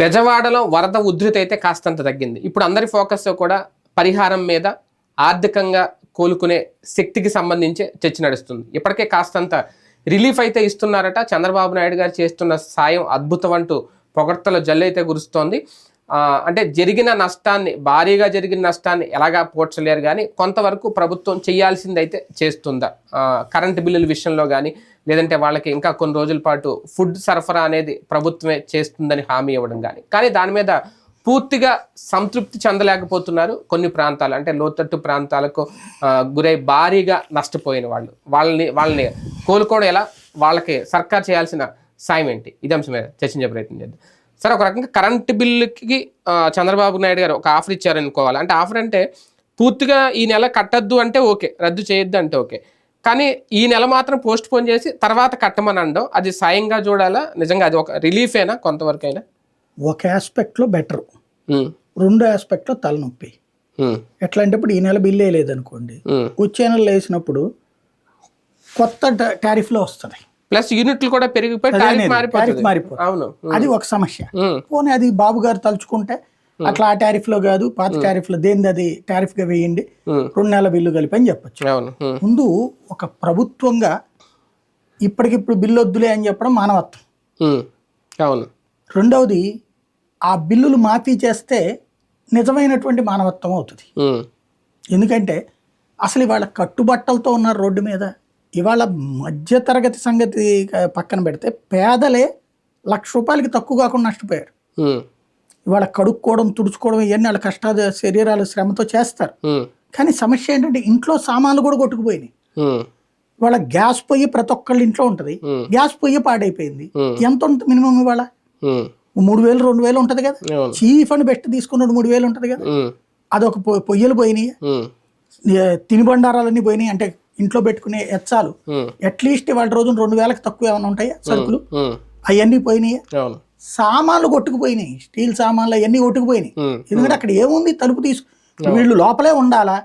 బెజవాడలో వరద ఉధృతి అయితే కాస్తంత తగ్గింది. ఇప్పుడు అందరి ఫోకస్ కూడా పరిహారం మీద, ఆర్థికంగా కోలుకునే శక్తికి సంబంధించి చర్చ నడుస్తుంది. ఇప్పటికే కాస్తంత రిలీఫ్ అయితే ఇస్తున్నారట. చంద్రబాబు నాయుడు గారు చేస్తున్న సాయం అద్భుతం అంటూ పొగడ్తల జల్లైతే కురుస్తోంది. అంటే భారీగా జరిగిన నష్టాన్ని ఎలాగా పోడ్చలేరు, కానీ కొంతవరకు ప్రభుత్వం చేయాల్సింది అయితే చేస్తుందా, కరెంటు బిల్లుల విషయంలో కానీ, లేదంటే వాళ్ళకి ఇంకా కొన్ని రోజుల పాటు ఫుడ్ సరఫరా అనేది ప్రభుత్వమే చేస్తుందని హామీ ఇవ్వడం కానీ దాని మీద పూర్తిగా సంతృప్తి చెందలేకపోతున్నారు కొన్ని ప్రాంతాలు. అంటే లోతట్టు ప్రాంతాలకు గురై భారీగా నష్టపోయిన వాళ్ళని కోలుకోవడం ఎలా, వాళ్ళకి సర్కార్ చేయాల్సిన సాయం ఏంటి, ఇది అంశం మీద చర్చించే ప్రయత్నం చేద్దాం. సరే, ఒక రకంగా కరెంటు బిల్లుకి చంద్రబాబు నాయుడు గారు ఒక ఆఫర్ ఇచ్చారనుకోవాలి. అంటే ఆఫర్ అంటే పూర్తిగా ఈ నెల కట్టద్దు అంటే ఓకే, రద్దు చేయొద్దు అంటే ఓకే, కానీ ఈ నెల మాత్రం పోస్ట్ పోన్ చేసి తర్వాత కట్టమని అనడం, అది సాయంగా చూడాలా, నిజంగా అది ఒక రిలీఫేనా కొంతవరకు అయినా? ఒక ఆస్పెక్ట్లో బెటర్, రెండు ఆస్పెక్ట్లో తలనొప్పి. ఎట్లా అంటే ఇప్పుడు ఈ నెల బిల్లు వేయలేదనుకోండి, వచ్చే నెలలో వేసినప్పుడు కొత్త టారిఫ్లో వస్తుంది, ప్లస్ యూనిట్లు కూడా పెరిగిపోయి టారిఫ్ మారిపోతుంది. అవును, అది ఒక సమస్య. పోనీ అది బాబు గారు తలుచుకుంటే అట్లా ఆ టారిఫ్ లో కాదు, పాత టారిఫ్ లో దేనిది అది టారిఫ్ గా వేయండి, 2 నెలల బిల్లు కలిపి అని చెప్పచ్చు. ముందు ఒక ప్రభుత్వంగా ఇప్పటికిప్పుడు బిల్లు వద్దులే అని చెప్పడం మానవత్వం. రెండవది, ఆ బిల్లులు మాఫీ చేస్తే నిజమైనటువంటి మానవత్వం అవుతుంది. ఎందుకంటే అసలు ఇవాళ కట్టుబట్టలతో ఉన్నారు రోడ్డు మీద. ఇవాళ మధ్యతరగతి సంగతి పక్కన పెడితే పేదలే ₹1,00,000 తక్కువ కాకుండా నష్టపోయారు. ఇవాళ కడుక్కోవడం, తుడుచుకోవడం ఇవన్నీ వాళ్ళ కష్టాలు, శరీరాలు శ్రమతో చేస్తారు. కానీ సమస్య ఏంటంటే ఇంట్లో సామాన్లు కూడా కొట్టుకుపోయినాయి. ఇవాళ గ్యాస్ పొయ్యి ప్రతి ఒక్కళ్ళ ఇంట్లో ఉంటుంది, గ్యాస్ పొయ్యి పాడైపోయింది. ఎంత ఉంటుంది మినిమం ఇవాళ? 3,000 2,000 ఉంటుంది కదా. చీఫ్ అండ్ బెస్ట్ తీసుకున్నాడు 3,000 ఉంటుంది కదా. అదొక పొయ్యలు పోయినాయి, తినుబండారాలన్నీ పోయినాయి. అంటే ఇంట్లో పెట్టుకునే ఎచ్చాలు అట్లీస్ట్ వాళ్ళ రోజున 2,000 తక్కువ ఏమైనా ఉంటాయా సరుకులు? అవన్నీ పోయినాయి. సామాన్లు కొట్టుకుపోయినాయి, స్టీల్ సామాన్లు అవన్నీ కొట్టుకుపోయినాయి. ఎందుకంటే అక్కడ ఏముంది, తలుపు వీళ్ళు లోపలే ఉండాలా,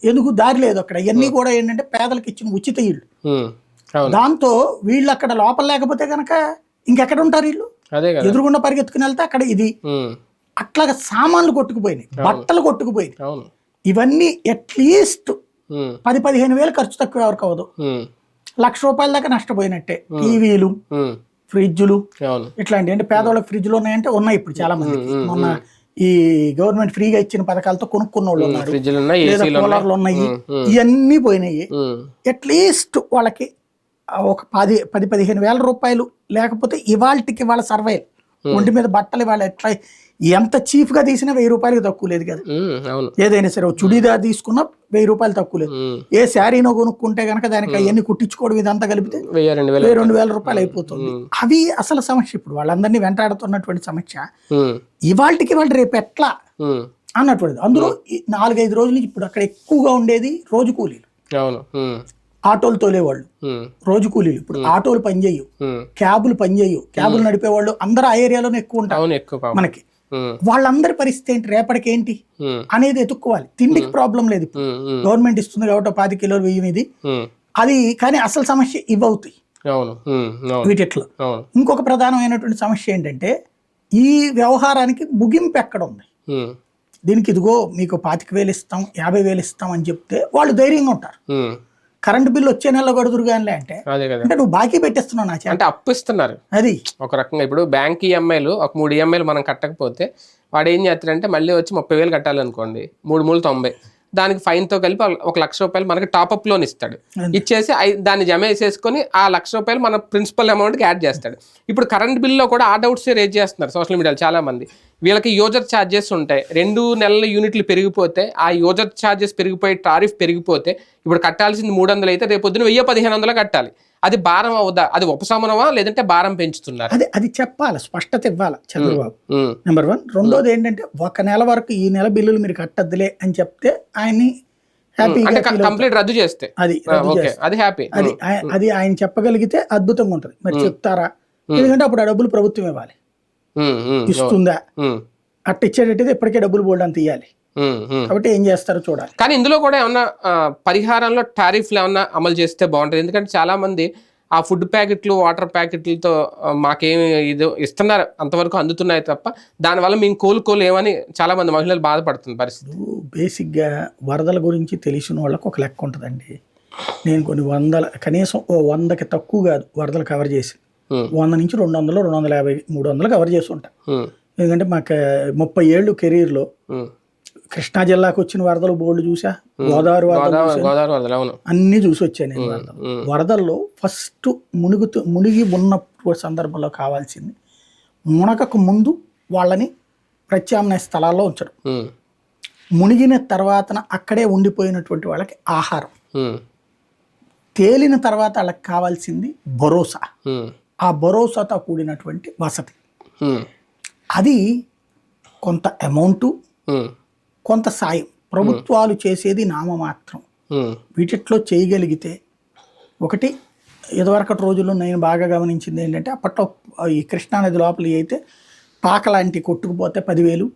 ఎందుకు దారి లేదు అక్కడ. ఇవన్నీ కూడా ఏంటంటే పేదలకు ఇచ్చిన ఉచిత ఇళ్ళు. దాంతో వీళ్ళు అక్కడ లోపల లేకపోతే కనుక ఇంకెక్కడ ఉంటారు వీళ్ళు? ఎదురుగుండా పరిగెత్తుకుని వెళ్తే అక్కడ ఇది. అట్లాగా సామాన్లు కొట్టుకుపోయినాయి, బట్టలు కొట్టుకుపోయినాయి. ఇవన్నీ అట్లీస్ట్ 10-15 వేలు ఖర్చు తక్కువ ఎవరికి అవ్వదు. ₹1,00,000 దాకా నష్టపోయినట్టే. టీవీలు, ఫ్రిడ్జ్లు ఇట్లాంటి, అంటే పేదవాళ్ళకి ఫ్రిడ్జ్లు ఉన్నాయంటే ఉన్నాయి ఇప్పుడు చాలా మంది. మొన్న ఈ గవర్నమెంట్ ఫ్రీగా ఇచ్చిన పథకాలతో కొనుక్కున్న వాళ్ళు ఉన్నారు, లేదా కూలర్లు ఉన్నాయి. ఇవన్నీ పోయినాయి. అట్లీస్ట్ వాళ్ళకి ఒక 10-15 వేల రూపాయలు లేకపోతే ఇవాళకి వాళ్ళ సర్వైవ్, ఒంటి మీద బట్టలు ఇవాళ ఎట్లా ఎంత చీప్ గా తీసినా ₹1,000 తక్కువ లేదు కదా. ఏదైనా సరే చుడీదార్ తీసుకున్నా ₹1,000 తక్కువ లేదు. ఏ శారీనో కొనుక్కుంటే కనుక దానికి అవన్నీ కుట్టించుకోవడం ఇదంతా కలిపితే ₹2,000 అయిపోతుంది. అవి అసలు సమస్య. ఇప్పుడు వాళ్ళందరినీ వెంటాడుతున్నటువంటి సమస్య ఇవాళకి వాళ్ళు రేపు ఎట్లా అన్నటువంటిది. అందులో 4-5 రోజుల నుంచి ఇప్పుడు అక్కడ ఎక్కువగా ఉండేది రోజు కూలీలు, ఆటోలు తోలేవాళ్ళు, రోజు కూలీలు. ఇప్పుడు ఆటోలు పనిచేయవు, క్యాబులు పనిచేయవు, క్యాబులు నడిపేవాళ్ళు అందరూ ఆ ఏరియాలోనే ఎక్కువ ఉంటారు మనకి. వాళ్ళందరి పరిస్థితి ఏంటి, రేపటికి ఏంటి అనేది ఎత్తుక్కోవాలి. తిండికి ప్రాబ్లం లేదు, గవర్నమెంట్ ఇస్తుంది కాబట్టి 10 కిలోలు వెయ్యి అది. కానీ అసలు సమస్య ఇవవుతాయి వీటిట్లో. ఇంకొక ప్రధానమైనటువంటి సమస్య ఏంటంటే ఈ వ్యవహారానికి ముగింపు ఎక్కడ ఉంది. దీనికి ఇదిగో మీకు 25,000 ఇస్తాం, 50,000 ఇస్తాం అని చెప్తే వాళ్ళు ధైర్యంగా ఉంటారు. కరెంట్ బిల్లు వచ్చే నెలలో గడుదురు కానీ అంటే నువ్వు బాకీ పెట్టేస్తున్నావు, అంటే అప్పు ఇస్తున్నారు. అది ఒక రకంగా ఇప్పుడు బ్యాంక్ ఈఎంఐలు ఒక 3 ఈఎంఐలు మనం కట్టకపోతే వాడు ఏం చేస్తాడంటే మళ్ళీ వచ్చి 30,000 కట్టాలనుకోండి, 3×3 = 90, దానికి ఫైన్తో కలిపి ₹1,00,000 మనకి టాప్అప్ లోన్ ఇస్తాడు. ఇచ్చేసి దాన్ని జమ వేసేసుకొని ఆ ₹1,00,000 మన ప్రిన్సిపల్ అమౌంట్కి యాడ్ చేస్తాడు. ఇప్పుడు కరెంట్ బిల్లో కూడా ఆ డౌట్స్ రేజ్ చేస్తున్నారు సోషల్ మీడియాలో చాలా మంది. వీళ్ళకి యూజర్ ఛార్జెస్ ఉంటాయి, 2 నెలల యూనిట్లు పెరిగిపోతే ఆ యూజర్ ఛార్జెస్ పెరిగిపోయి టారిఫ్ పెరిగిపోతే ఇప్పుడు కట్టాల్సింది 300 అయితే రేపు పొద్దున 1,000-1,500 కట్టాలి. అది భారం అవుదా, అది ఉపశమనమా లేదంటే భారం పెంచుతున్నారు? అది చెప్పాలి, స్పష్టత ఇవ్వాలి చంద్రబాబు. నెంబర్ 1. రెండోది ఏంటంటే 1 నెల వరకు ఈ నెల బిల్లులు మీరు కట్టద్దులే అని చెప్తే ఆయన్ని కంప్లీట్ రద్దు చేస్తే అది ఆయన చెప్పగలిగితే అద్భుతంగా ఉంటది. మరి చెప్తారా? ఎందుకంటే అప్పుడు ఆ డబ్బులు ప్రభుత్వం ఇవ్వాలి, ఇస్తుందా? అట్ట ఇచ్చేటట్టయితే ఇప్పటికే డబ్బులు బోల్డ్ అంత ఇవ్వాలి. కాబట్టి ఏం చేస్తారో చూడాలి. కానీ ఇందులో కూడా ఏమన్నా పరిహారంలో టారిఫ్లు ఏమన్నా అమలు చేస్తే బాగుంటుంది. ఎందుకంటే చాలా మంది ఆ ఫుడ్ ప్యాకెట్లు వాటర్ ప్యాకెట్లతో మాకేమి ఇది ఇస్తున్నారు అంతవరకు అందుతున్నాయి తప్ప దానివల్ల మేము కోలుకోలేమని చాలా మంది మహిళలు బాధపడుతున్న పరిస్థితి. బేసిక్గా వరదల గురించి తెలిసిన వాళ్ళకి ఒక లెక్క ఉంటుందండి. నేను కొన్ని కనీసం 100కి తక్కువ కాదు వరదలు కవర్ చేసి 100 నుంచి 200, 250, 300 కవర్ చేసి ఉంటా. ఎందుకంటే మాకు 30 ఏళ్ళు కెరీర్లో కృష్ణా జిల్లాకు వచ్చిన వరదలు బోర్డు చూసా, గోదావరి వరదలు అన్ని చూసి వచ్చాను నేను. వరదల్లో ఫస్ట్ మునిగి ఉన్న సందర్భంలో కావాల్సింది మునగకు ముందు వాళ్ళని ప్రత్యామ్నాయ స్థలాల్లో ఉంచడం, మునిగిన తర్వాత అక్కడే ఉండిపోయినటువంటి వాళ్ళకి ఆహారం, తేలిన తర్వాత వాళ్ళకి కావాల్సింది భరోసా, ఆ భరోసాతో కూడినటువంటి వసతి. అది కొంత అమౌంట్, కొంత సాయం ప్రభుత్వాలు చేసేది నామమాత్రం. వీటిట్లో చేయగలిగితే ఒకటి ఇదివరకటి రోజుల్లో నేను బాగా గమనించింది ఏంటంటే అప్పట్లో ఈ కృష్ణానది లోపల అయితే పాక లాంటి కొట్టుకుపోతే 10,000,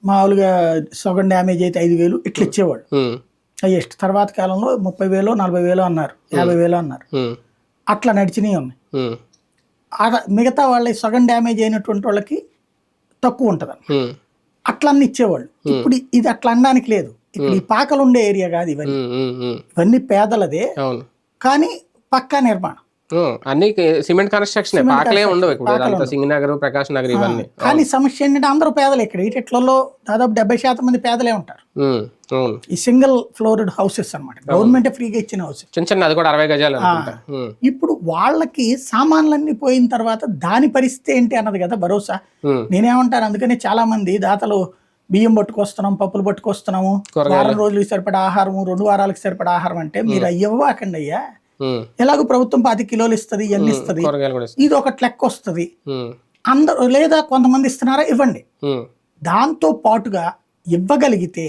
మామూలుగా సగం డ్యామేజ్ అయితే 5,000 ఇట్లా ఇచ్చేవాళ్ళు హైయెస్ట్. తర్వాత కాలంలో 30,000, 40,000 అన్నారు, 50,000 అన్నారు. అట్లా నడిచినవి ఉన్నాయి. మిగతా వాళ్ళ సగం డ్యామేజ్ అయినటువంటి వాళ్ళకి తక్కువ ఉంటుంది అట్లా అన్ని ఇచ్చేవాళ్ళు. ఇప్పుడు ఇది అట్లా అనడానికి లేదు. ఇప్పుడు ఈ పాకలు ఉండే ఏరియా కాదు ఇవన్నీ పేదలదే, కానీ పక్కా నిర్మాణం అన్ని సిమెంట్ కన్స్ట్రక్షన్, పాకలే ఉండవు ఇప్పుడు సింగనగర్, ప్రకాష్ నగర్ ఇవన్నీ. కానీ సమస్య ఏంటంటే అందరూ పేదలు. ఇక్కడ వీటిలో దాదాపు 70% మంది పేదలే ఉంటారు. ఈ సింగిల్ ఫ్లోర్డ్ హౌసెస్ అన్నమాట, గవర్నమెంట్ ఫ్రీగా ఇచ్చిన హౌసెస్, చిన్న అది కూడా 60 గజాలు. ఇప్పుడు వాళ్ళకి సామాన్లన్నీ పోయిన తర్వాత దాని పరిస్థితి ఏంటి అన్నది కదా భరోసా. నేనేమంటాను, అందుకని చాలా మంది దాతలు బియ్యం పట్టుకొస్తున్నాం, పప్పులు పట్టుకొస్తున్నాము, వారం రోజులకి సరిపడా ఆహారము, 2 వారాలకు సరిపడా ఆహారం అంటే మీరు ఇవ్వకండి అయ్యా. ఎలాగో ప్రభుత్వం 10 కిలోలు ఇస్తుంది, ఇవన్నీ ఇస్తుంది, ఇది ఒకటి లెక్క వస్తుంది. అందరూ లేదా కొంతమంది ఇస్తున్నారా, ఇవ్వండి. దాంతో పాటుగా ఇవ్వగలిగితే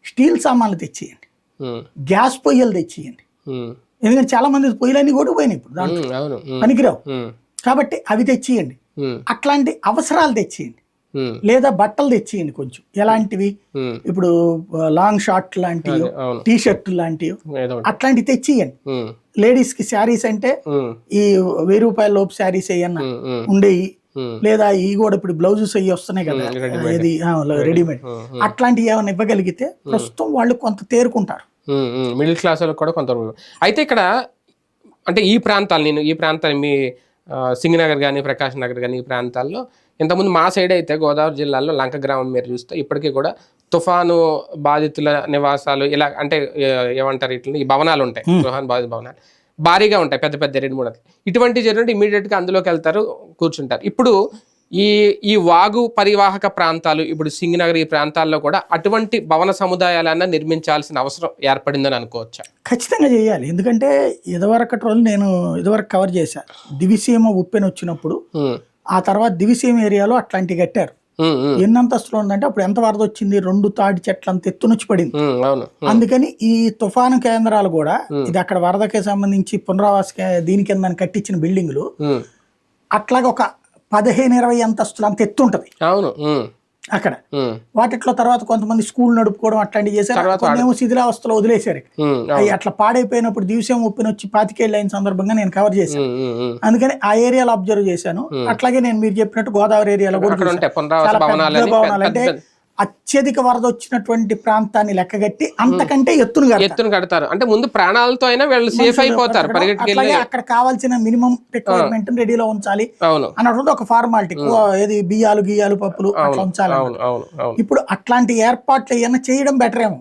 స్టీల్ సామాన్లు తెచ్చేయండి, గ్యాస్ పొయ్యలు తెచ్చేయండి. ఎందుకంటే చాలా మంది పొయ్యిలన్నీ కూడా పోయినాయి ఇప్పుడు, దాంట్లో పనికిరావు. కాబట్టి అవి తెచ్చేయండి. అట్లాంటి అవసరాలు తెచ్చేయండి. లేదా బట్టలు తెచ్చేయండి కొంచెం. ఎలాంటివి, ఇప్పుడు లాంగ్ షార్ట్ లాంటివి, టీ షర్ట్ లాంటివి, అట్లాంటివి తెచ్చియండి. లేడీస్ కి శారీస్ అంటే ఈ 1000 రూపాయల లోపు శారీస్ అయ్యన్నా ఉండేవి, లేదా ఈ కూడా ఇప్పుడు బ్లౌజెస్ అయ్యి వస్తున్నాయి కదా, ఇది రెడీమేడ్, అట్లాంటివి ఏమైనా ఇవ్వగలిగితే ప్రస్తుతం వాళ్ళు కొంత తేరుకుంటారు. మిడిల్ క్లాస్ వాళ్ళకి కూడా కొంత. అయితే ఇక్కడ అంటే ఈ ప్రాంతాలు మీ సింగనగర్ కానీ, ప్రకాష్ నగర్ కానీ, ఈ ప్రాంతాల్లో ఇంతకుముందు మా సైడ్ అయితే గోదావరి జిల్లాలో లంక గ్రామం మీరు చూస్తే ఇప్పటికీ కూడా తుఫాను బాధితుల నివాసాలు ఇలా అంటే ఏమంటారు ఇట్లా ఈ భవనాలు ఉంటాయి, తుఫాను బాధిత భవనాలు భారీగా ఉంటాయి, పెద్ద పెద్ద 2-3. ఇటువంటి జరిగినట్టు ఇమీడియట్గా అందులోకి వెళ్తారు, కూర్చుంటారు. ఇప్పుడు ఈ వాగు పరివాహక ప్రాంతాలు, ఇప్పుడు సింగనగర్ ఈ ప్రాంతాల్లో కూడా అటువంటి భవన సముదాయాలన్నా నిర్మించాల్సిన అవసరం ఏర్పడిందని అనుకోవచ్చా? ఖచ్చితంగా చేయాలి. ఎందుకంటే ఇదివరకటి రోజులు నేను కవర్ చేశాను. దివిసీమ ఉప్పెన వచ్చినప్పుడు ఆ తర్వాత దివిసీమ ఏరియాలో అట్లాంటివి కట్టారు. ఎన్ని అంతస్తులు ఉందంటే అప్పుడు ఎంత వరద వచ్చింది, 2 తాడి చెట్లు అంత ఎత్తునొచ్చి పడింది. అందుకని ఈ తుఫాను కేంద్రాలు కూడా ఇది అక్కడ వరదకి సంబంధించి పునరావాస దీని కింద కట్టించిన బిల్డింగ్లు అట్లాగే ఒక 15-20 అంతస్తులు అంత ఎత్తు ఉంటది అక్కడ. వాటిట్లో తర్వాత కొంతమంది స్కూల్ నడుపుకోవడం అట్లాంటివి చేశారు. కొన్ని శిథిలావస్థలో వదిలేశారు. అవి అట్లా పాడైపోయినప్పుడు దివసం ఉప్పిన వచ్చి 25 ఏళ్ళు అయిన సందర్భంగా నేను కవర్ చేశాను. అందుకని ఆ ఏరియాలో అబ్జర్వ్ చేశాను. అట్లాగే నేను మీరు చెప్పినట్టు గోదావరి ఏరియాలో కూడా చాలా పెద్ద భవనాలు, అంటే అత్యధిక వరద వచ్చినటువంటి ప్రాంతాన్ని లెక్కగట్టి అంతకంటే ఎత్తును కడతారు. అంటే ముందు ప్రాణాలతో అయినా వీళ్ళు సేఫ్ అయిపోతారు. అక్కడ కావాల్సిన మినిమం రిక్వైర్మెంట్ రెడీలో ఉంచాలి అన్నటువంటి ఒక ఫార్మాలిటీ. ఏది బియ్యాలు పప్పులు అట్లా ఉంచాలి. ఇప్పుడు అట్లాంటి ఏర్పాట్లు ఏమైనా చేయడం బెటర్ ఏమో.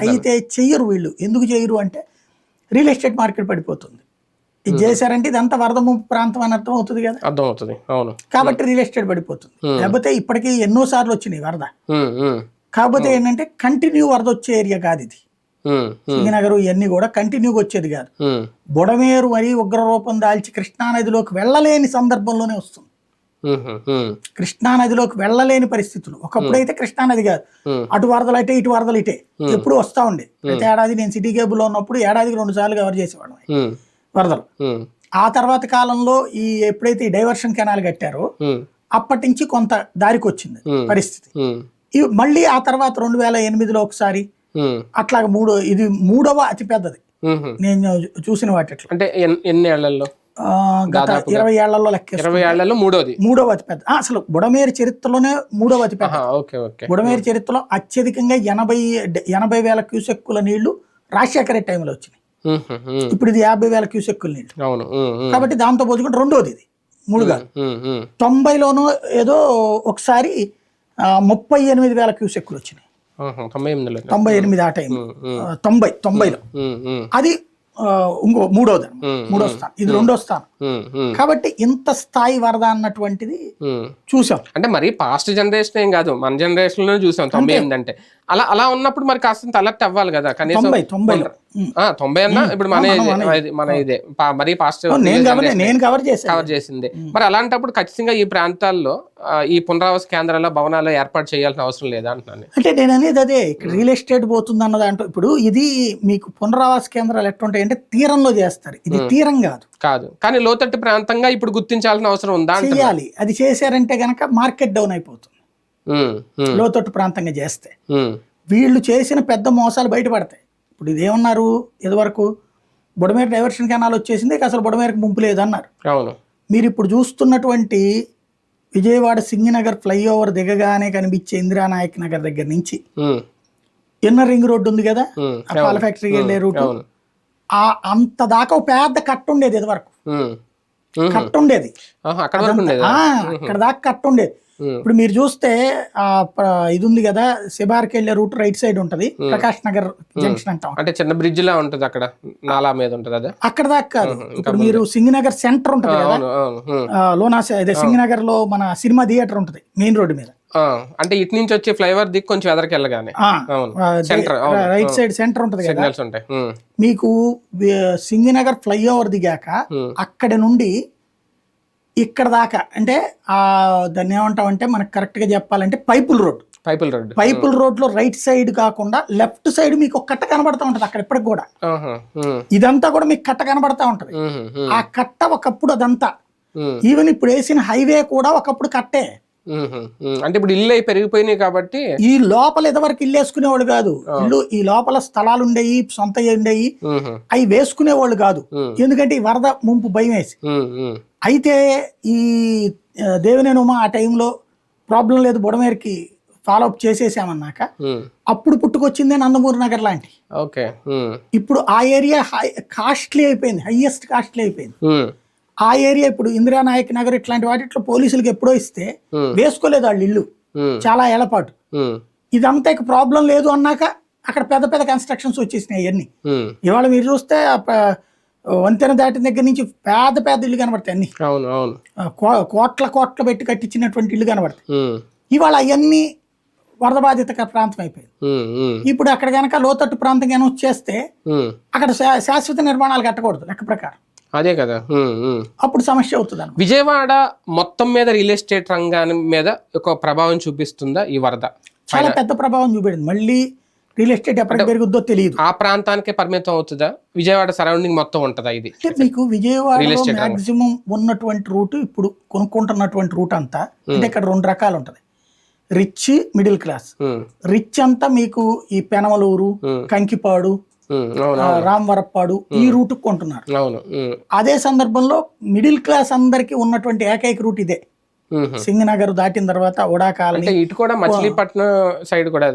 అయితే చెయ్యరు వీళ్ళు. ఎందుకు చెయ్యరు అంటే రియల్ ఎస్టేట్ మార్కెట్ పడిపోతుంది. ఇది చేశారంటే ఇదంతా వరద ముంపు ప్రాంతం అని అర్థం అవుతుంది కదా, అర్థమవుతుంది. అవును, కాబట్టి రియల్ ఎస్టేట్ పడిపోతుంది. లేకపోతే ఇప్పటికీ ఎన్నో సార్లు వచ్చినాయి వరద. కాకపోతే ఏంటంటే కంటిన్యూ వరద వచ్చే ఏరియా కాదు ఇది. సింగనగర్ ఇవన్నీ కూడా కంటిన్యూగా వచ్చేది కాదు. బుడమేరు మరి ఉగ్రరూపం దాల్చి కృష్ణానదిలోకి వెళ్ళలేని సందర్భంలోనే వస్తుంది. కృష్ణానదిలోకి వెళ్ళలేని పరిస్థితులు. ఒకప్పుడైతే కృష్ణానది కాదు, అటు వరదలు అయితే ఇటు వరదలు ఇటే ఎప్పుడు వస్తా ఉండే. ప్రతి ఏడాది నేను సిటీ కేబుల్లో ఉన్నప్పుడు ఏడాదికి 2 సార్లు కవర్ చేసేవాళ్ళం వరదలు. ఆ తర్వాత కాలంలో ఈ ఎప్పుడైతే ఈ డైవర్షన్ కెనాల్ కట్టారో అప్పటి నుంచి కొంత దారికి వచ్చింది పరిస్థితి. మళ్ళీ ఆ తర్వాత 2008లో ఒకసారి అట్లాగా ఇది 3వ అతి పెద్దది నేను చూసిన వాటిట్లో. అంటే ఎన్ని ఏళ్లలో? గత 20 ఏళ్లలో లెక్క. 20 ఏళ్లలో మూడవ అతి పెద్ద. అసలు బుడమేరు చరిత్రలోనే మూడవ అతి పెద్ద. బుడమేరు చరిత్రలో అత్యధికంగా 80,000 క్యూసెక్కుల నీళ్లు రాజశేఖర రెడ్డి టైంలో వచ్చినాయి. ఇప్పుడు ఇది 50,000 క్యూసెక్కుల నీళ్లు. కాబట్టి దాంతో పోల్చుకుంటే రెండోది ఇది, మూడుగా. 90లోనూ ఏదో ఒకసారి 38,000 క్యూసెక్కులు వచ్చినాయి. 98 ఆ టైం, 90లో అది ఇంకో మూడో స్థానం, ఇది రెండో స్థానం. కాబట్టి ఇంత స్థాయి వరద అన్నటువంటిది చూసాం. అంటే మరి పాస్ట్ జనరేషన్ ఏం కాదు, మన జనరేషన్ లోనే చూసాం 98 అంటే. అలా ఉన్నప్పుడు మరి కాస్త అలర్ట్ అవ్వాలి కదా కనీసం. 90 అన్నా ఇప్పుడు మన ఇదే మరీ పాస్ట్ నేను కవర్ చేసింది. మరి అలాంటప్పుడు ఖచ్చితంగా ఈ ప్రాంతాల్లో ఈ పునరావాస కేంద్రాల్లో భవనాలు ఏర్పాటు చేయాల్సిన అవసరం లేదా అంటున్నాను. అంటే నేను అనేది అదే, రియల్ ఎస్టేట్ పోతుంది అన్న దాంట్లో. ఇప్పుడు ఇది మీకు పునరావాస కేంద్రాలు ఎట్లుంటాయి అంటే తీరంలో చేస్తారు, ఇది తీరం కాదు కానీ లోతట్టు ప్రాంతంగా ఇప్పుడు గుర్తించాల్సిన అవసరం ఉందా? చేయాలి. అది చేశారంటే గనక మార్కెట్ డౌన్ అయిపోతుంది. లోతట్టు ప్రాంతంగా చేస్తే వీళ్ళు చేసిన పెద్ద మోసాలు బయటపడతాయి. ఇప్పుడు ఇదేమన్నారు, ఇదివరకు బుడమేరు డైవర్షన్ కెనాల్ వచ్చేసింది, అసలు బుడమేరుకు ముంపు లేదన్నారు. మీరు ఇప్పుడు చూస్తున్నటువంటి విజయవాడ సింగినగర్ ఫ్లైఓవర్ దిగగానే కనిపించే ఇందిరానాయక్ నగర్ దగ్గర నుంచి ఇన్నర్ రింగ్ రోడ్డు ఉంది కదా, పాల ఫ్యాక్టరీకి వెళ్ళే రూట్, అంత దాకా పెద్ద కట్ట ఉండేది. ఇదివరకు కట్ట ఉండేది, అక్కడ దాకా కట్ట ఉండేది. ఇప్పుడు మీరు చూస్తే ఇది ఉంది కదా, శిబార్కి వెళ్ళే రూట్ రైట్ సైడ్ ఉంటది, ప్రకాష్ నగర్ జంక్షన్ అంటాం. అంటే చిన్న బ్రిడ్జ్ లా ఉంటది, అక్కడ నాలా మీద ఉంటది. అదే అక్కడ దాకా కాదు. ఇప్పుడు మీరు సింగినగర్ సెంటర్ ఉంటది కదా, లోనాస్ అదే సింగినగర్ లో మన సినిమా థియేటర్ ఉంటది మెయిన్ రోడ్డు మీద. అంటే ఇటు నుంచి వచ్చి ఫ్లైఓవర్ దిక్కు కొంచెం ఎదరికి వెళ్ళగానే రైట్ సైడ్ సెంటర్ ఉంటది కదా. మీకు సింగినగర్ ఫ్లైఓవర్ దిగాక అక్కడ నుండి ఇక్కడ దాకా, అంటే దాన్ని ఏమంటామంటే మనకు కరెక్ట్ గా చెప్పాలంటే పైపుల్ రోడ్ లో రైట్ సైడ్ కాకుండా లెఫ్ట్ సైడ్ మీకు ఒక కట్ట కనబడతా ఉంటది. అక్కడ ఇప్పటికి కూడా ఇదంతా కూడా మీకు కట్ట కనబడతా ఉంటది. ఆ కట్ట ఒకప్పుడు అదంతా, ఈవెన్ ఇప్పుడు వేసిన హైవే కూడా ఒకప్పుడు కట్టే. అంటే ఇప్పుడు ఇల్లు అయి పెరిగిపోయినాయి కాబట్టి ఈ లోపల ఎదవరకు ఇల్లు వేసుకునేవాళ్ళు కాదు. ఇల్లు ఈ లోపల స్థలాలు ఉండేవి, సొంత ఉండేవి, అవి వేసుకునేవాళ్ళు కాదు. ఎందుకంటే ఈ వరద ముంపు భయం వేసి. అయితే ఈ దేవినేని ఉమా ఆ టైంలో ప్రాబ్లం లేదు, బుడమేరుకి ఫాలోఅప్ చేసేసామన్నాక అప్పుడు పుట్టుకొచ్చిందే నందమూరి నగర్ లాంటి. ఇప్పుడు ఆ ఏరియా కాస్ట్లీ అయిపోయింది, హైయెస్ట్ కాస్ట్లీ అయిపోయింది. ఆ ఏరియా ఇప్పుడు ఇందిరానాయక్ నగర్ ఇట్లాంటి వాటిలో పోలీసులకు ఎప్పుడో ఇస్తే వేసుకోలేదు వాళ్ళు ఇల్లు, చాలా ఏళ్లపాటు. ఇదంతా ప్రాబ్లం లేదు అన్నాక అక్కడ పెద్ద పెద్ద కన్స్ట్రక్షన్స్ వచ్చేసినాయి అవన్నీ. ఇవాళ మీరు చూస్తే వంతెన దాటిన దగ్గర నుంచి పెద్ద పెద్ద ఇల్లు కనబడతాయి, అన్ని కోట్ల పెట్టి కట్టించినటువంటి ఇల్లు కనబడతాయి. ఇవాళ అవన్నీ వరద బాధిత ప్రాంతం అయిపోయింది. ఇప్పుడు అక్కడ కనుక లోతట్టు ప్రాంతం కనుక చేస్తే అక్కడ శాశ్వత నిర్మాణాలు కట్టకూడదు లెక్క ప్రకారం. అదే కదా, అప్పుడు సమస్య అవుతుంది. విజయవాడ మొత్తం మీద రియల్ ఎస్టేట్ రంగాన్ని మీద ఒక ప్రభావం చూపిస్తుందా ఈ వరద? చాలా పెద్ద ప్రభావం చూపించింది. మళ్ళీ రియల్ ఎస్టేట్ ఎప్పటికి పెరుగుద్దో తెలియదు. ఆ ప్రాంతానికే పరిమితం అవుతుందా? విజయవాడ సరౌండింగ్ మొత్తం ఉంటుందా ఇది? అంటే మీకు విజయవాడలో మాక్సిమం ఉన్నటువంటి రూట్, ఇప్పుడు కొనుక్కుంటున్నటువంటి రూట్ అంతా అంటే ఇక్కడ 2 రకాలు ఉంటది, రిచ్, మిడిల్ క్లాస్. రిచ్ అంతా మీకు ఈ పెనమలూరు, కంకిపాడు, రామవరప్పాడు ఈ రూట్ కొంటున్నారు. అదే సందర్భంలో మిడిల్ క్లాస్ అందరికి ఉన్నటువంటి ఏకైక రూట్ ఇదే. సింగనగర్ దాటిన తర్వాత ఉడా కాలనీ, ఇటు కూడా మచిలీపట్నం సైడ్ కూడా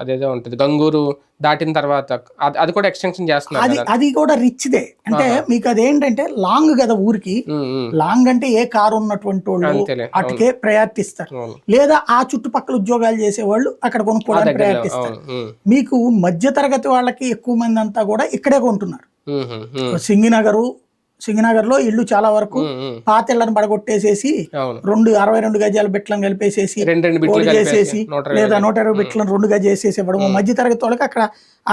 అదేదో ఉంటుంది, గంగూరు దాటిన తర్వాత అది కూడా ఎక్స్టెన్షన్ చేస్తున్నారు. అది కూడా రిచ్ దే. అంటే మీకు అదేంటంటే లాంగ్ కదా, ఊరికి లాంగ్ అంటే ఏ కారు ఉన్నటువంటి వాళ్ళు అటుకే ప్రయారిటిస్తారు, లేదా ఆ చుట్టుపక్కల ఉద్యోగాలు చేసేవాళ్ళు అక్కడ కొనుక్కోవడానికి ప్రయారిటిస్తారు. మీకు మధ్య తరగతి వాళ్ళకి ఎక్కువ మంది అంతా కూడా ఇక్కడే కొంటున్నారు. సింగినగర్ లో ఇల్లు చాలా వరకు పాతిళ్లను పడగొట్టేసేసి 62 గజాల బిట్లను కలిపేసేసి చేసేసి, లేదా 120 బిట్లను 2 గజాలు చేసేసి ఇవ్వడం. మధ్య తరగతి వాళ్ళకి అక్కడ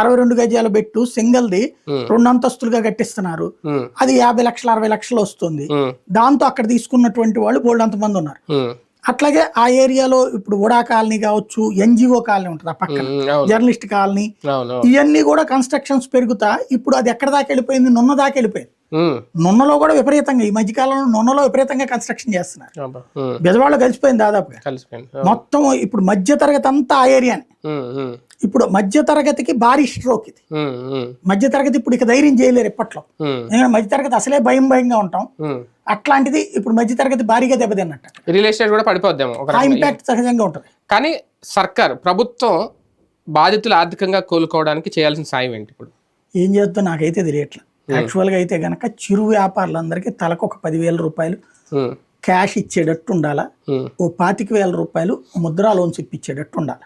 62 గజాల బెట్టు సింగిల్ది 2 అంతస్తులుగా కట్టిస్తున్నారు. అది 50 లక్షలు 60 లక్షలు వస్తుంది. దాంతో అక్కడ తీసుకున్నటువంటి వాళ్ళు బోల్డ్ అంతమంది ఉన్నారు. అట్లాగే ఆ ఏరియాలో ఇప్పుడు ఉడా కాలనీ కావచ్చు, ఎన్జిఓ కాలనీ ఉంటుంది ఆ పక్కన, జర్నలిస్ట్ కాలనీ, ఇవన్నీ కూడా కన్స్ట్రక్షన్స్ పెరుగుతా ఇప్పుడు అది ఎక్కడ దాకా వెళ్ళిపోయింది, నున్న దాకా వెళ్ళిపోయింది. నున్నలో కూడా విపరీతంగా ఈ మధ్యకాలంలో నున్నలో విపరీతంగా కన్స్ట్రక్షన్ చేస్తున్నారు. బెజవాడలో కలిసిపోయింది దాదాపుగా మొత్తం. ఇప్పుడు మధ్య తరగతి అంతా ఆ ఏరియాని. ఇప్పుడు మధ్య తరగతికి భారీ స్ట్రోక్ ఇది. మధ్య తరగతి ఇప్పుడు ఇక ధైర్యం చేయలేరు ఇప్పట్లో, ఎందుకంటే మధ్య తరగతి అసలే భయంగా ఉంటాం. అట్లాంటిది ఇప్పుడు మధ్య తరగతి భారీగా దెబ్బతిన్నట్టు, రియల్ ఎస్టేట్ కూడా పడిపోద్దాము, ఆ ఇంపాక్ట్ సహజంగా ఉంటుంది. కానీ సర్కార్ ప్రభుత్వం బాధితులు ఆర్థికంగా కోలుకోవడానికి చేయాల్సిన సాయం ఏంటి ఇప్పుడు? ఏం చేద్దాం నాకైతే తెలియట్లేదు. యాక్చువల్గా అయితే గనక చిరు వ్యాపారులందరికీ తలకు ఒక 10,000 రూపాయలు క్యాష్ ఇచ్చేటట్టు ఉండాలా, ఓ 25,000 రూపాయలు ముద్రా లోన్స్ ఇప్పించేటట్టు ఉండాలి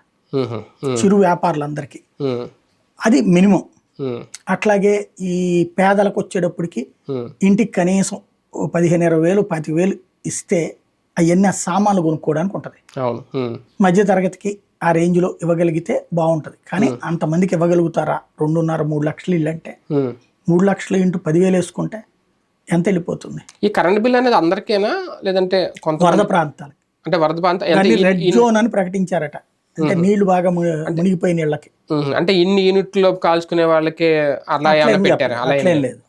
చిరు వ్యాపారులందరికీ. అది మినిమం. అట్లాగే ఈ పేదలకు వచ్చేటప్పటికి ఇంటికి కనీసం 15,000-20,000 25,000 ఇస్తే అవన్నీ సామాన్లు కొనుక్కోవడానికి ఉంటుంది. మధ్య తరగతికి ఆ రేంజ్లో ఇవ్వగలిగితే బాగుంటుంది. కానీ అంతమందికి ఇవ్వగలుగుతారా? 2.5-3 లక్షలు ఇల్లు అంటే 3 లక్షలు ఇంటూ 10,000 వేసుకుంటే ఎంత వెళ్ళిపోతుంది? ఈ కరెంట్ బిల్ అనేది అందరికేనా లేదంటే కొంత వరద ప్రాంతాలు? అంటే వరద ప్రాంతం రెడ్ జోన్ అని ప్రకటించారట, అంటే నీళ్లు బాగా మునిగిపోయిన ఇళ్ళకి. అంటే ఇన్ని యూనిట్లో కాల్చుకునే వాళ్ళకి అలా పెట్టారు? అలా ఏం లేదు.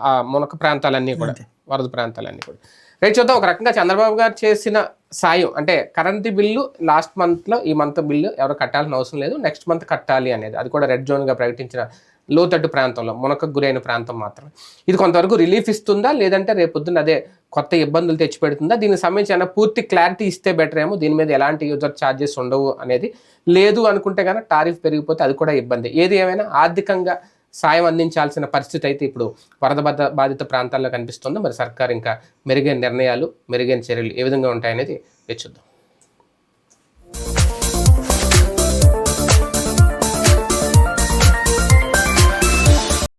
ఆ మునక ప్రాంతాలన్నీ కూడా, వరద ప్రాంతాలన్నీ కూడా. రైట్, చూద్దాం. ఒక రకంగా చంద్రబాబు గారు చేసిన సాయం అంటే కరెంట్ బిల్లు లాస్ట్ మంత్లో, ఈ మంత్ బిల్లు ఎవరు కట్టాల్సిన అవసరం లేదు, నెక్స్ట్ మంత్ కట్టాలి అనేది. అది కూడా రెడ్ జోన్గా ప్రకటించిన లోతట్టు ప్రాంతంలో మునకకు గురైన ప్రాంతం మాత్రమే. ఇది కొంతవరకు రిలీఫ్ ఇస్తుందా, లేదంటే రేపొద్దున అదే కొత్త ఇబ్బందులు తెచ్చిపెడుతుందా? దీనికి సంబంధించిన పూర్తి క్లారిటీ ఇస్తే బెటర్ ఏమో. దీని మీద ఎలాంటి యూజర్ ఛార్జెస్ ఉండవు అనేది. లేదు అనుకుంటే కనుక టారిఫ్ పెరిగిపోతే అది కూడా ఇబ్బంది. ఏది ఏమైనా ఆర్థికంగా సాయం అందించాల్సిన పరిస్థితి అయితే ఇప్పుడు వరద బాధిత ప్రాంతాల్లో కనిపిస్తుంది. మరి సర్కార్ ఇంకా మెరుగైన నిర్ణయాలు, మెరుగైన చర్యలు ఏ విధంగా ఉంటాయనేది చూద్దాం.